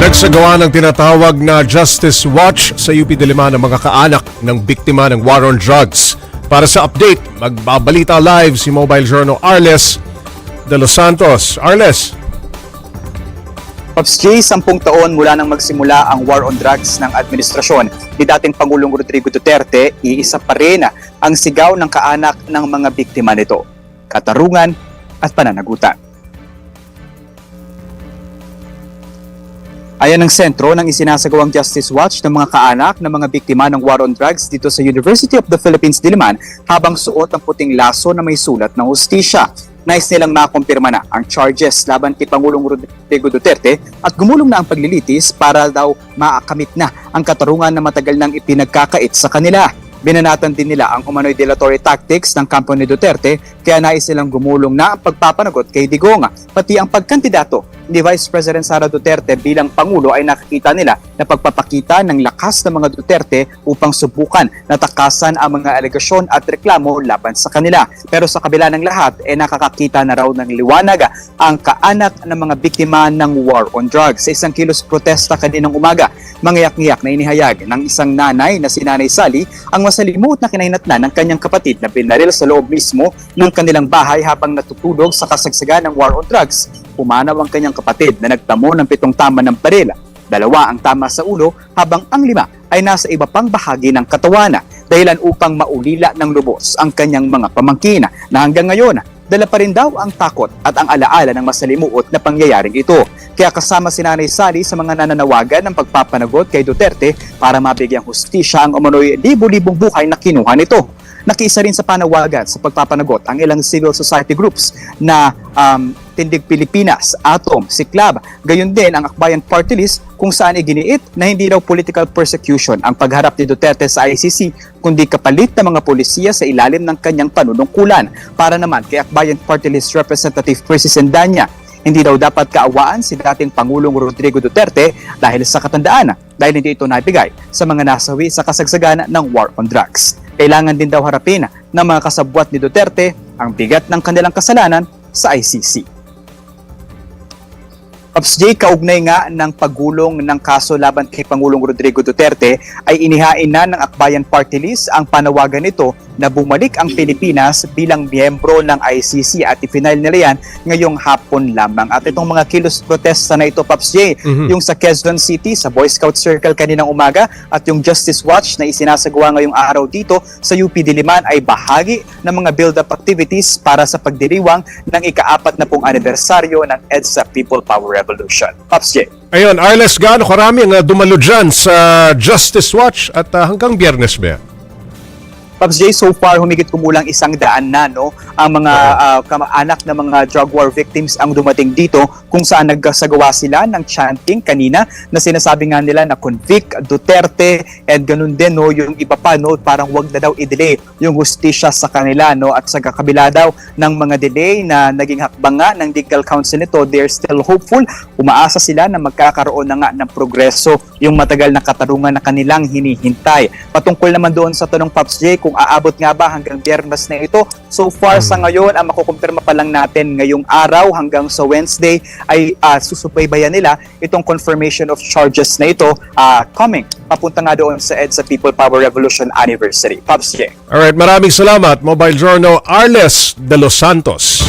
Nagsagawa ng tinatawag na Justice Watch sa UP Diliman ng mga kaanak ng biktima ng war on drugs. Para sa update, magbabalita live si Mobile Journal Arles de Los Santos. Arles. Pops J, 10 taon mula nang magsimula ang war on drugs ng administrasyon ni dating Pangulong Rodrigo Duterte, iisa pa rin ang sigaw ng kaanak ng mga biktima nito, katarungan at pananagutan. Ayan ang sentro ng isinasagawang Justice Watch ng mga kaanak ng mga biktima ng war on drugs dito sa University of the Philippines, Diliman, habang suot ang puting laso na may sulat ng hustisya. Nais nilang makumpirma na ang charges laban kay Pangulong Rodrigo Duterte at gumulong na ang paglilitis para daw maakamit na ang katarungan na matagal nang ipinagkakait sa kanila. Binanatan din nila ang umano'y dilatory tactics ng kampo ni Duterte, kaya nais nilang gumulong na ang pagpapanagot kay Digong. Pati ang pagkandidato ni Vice President Sara Duterte bilang Pangulo ay nakikita nila na pagpapakita ng lakas ng mga Duterte upang subukan na takasan ang mga alegasyon at reklamo laban sa kanila. Pero sa kabila ng lahat, nakakakita na raw ng liwanag ang kaanak ng mga biktima ng war on drugs. Sa isang kilos protesta kaninang umaga, mangiyak-ngiyak na inihayag ng isang nanay na si Nanay Sally ang masalimuot na kinahinatnan ng kanyang kapatid na binaril sa loob mismo ng kanilang bahay habang natutulog sa kasagsagan ng war on drugs. Pumanaw ang kanyang kapatid na nagtamo ng 7 tama ng baril. 2 ang tama sa ulo habang ang 5 ay nasa iba pang bahagi ng katawan, dahilan upang maulila ng lubos ang kanyang mga pamangkin na hanggang ngayon dala pa rin daw ang takot at ang alaala ng masalimuot na pangyayaring ito. Kaya kasama si Nanay Sally sa mga nananawagan ng pagpapanagot kay Duterte para mabigyang hustisya ang umano'y libo-libong buhay na kinuha nito. Nakiisa rin sa panawagan sa pagpapanagot ang ilang civil society groups na Tindig Pilipinas, Atom, Siklab, gayon din ang Akbayan Party List, kung saan iginiit na hindi daw political persecution ang pagharap ni Duterte sa ICC, kundi kapalit ng mga polisiya sa ilalim ng kanyang panunungkulan. Para naman kay Akbayan Party List Representative Percy Sendanya, hindi daw dapat kaawaan si dating Pangulong Rodrigo Duterte dahil sa katandaan, dahil hindi ito nabigay sa mga nasawi sa kasagsagan ng war on drugs. Kailangan din daw harapin ng mga kasabwat ni Duterte ang bigat ng kanilang kasalanan sa ICC. Pops J, kaugnay nga ng paggulong ng kaso laban kay Pangulong Rodrigo Duterte ay inihain na ng Akbayan Party List ang panawagan nito na bumalik ang Pilipinas bilang miyembro ng ICC at i-final nila yan ngayong hapon lamang. At itong mga kilos protesta na ito, Pops J, yung sa Quezon City, sa Boy Scout Circle kaninang umaga at yung Justice Watch na isinasagawa ngayong araw dito sa UP Diliman ay bahagi ng mga build-up activities para sa pagdiriwang ng ika-40 anibersaryo ng EDSA People Power Revolution. Pops J. Ayun, Arles, gaano karami ang dumalo dyan sa Justice Watch at hanggang Biyernes ba? Pops J, so far humigit kumulang 100 na ang mga anak ng mga drug war victims ang dumating dito, kung saan nagsagawa sila ng chanting kanina na sinasabi nga nila na convict Duterte and ganun din yung iba pa parang wag na daw i-delay yung hustisya sa kanila at sa kabila daw ng mga delay na naging hakbang nga ng legal counsel nito, they're still hopeful. Umaasa sila na magkakaroon na nga ng progreso yung matagal na katarungan na kanilang hinihintay. Patungkol naman doon sa tanong, Pops J, kung aabot nga ba hanggang Biyernes na ito, so far sa ngayon, ang makukumpirma pa lang natin ngayong araw hanggang sa Wednesday ay susubaybayan nila itong confirmation of charges na ito coming papunta nga doon sa EDSA People Power Revolution Anniversary. Pops J. Alright, maraming salamat, Mobile Journal Arles de Los Santos.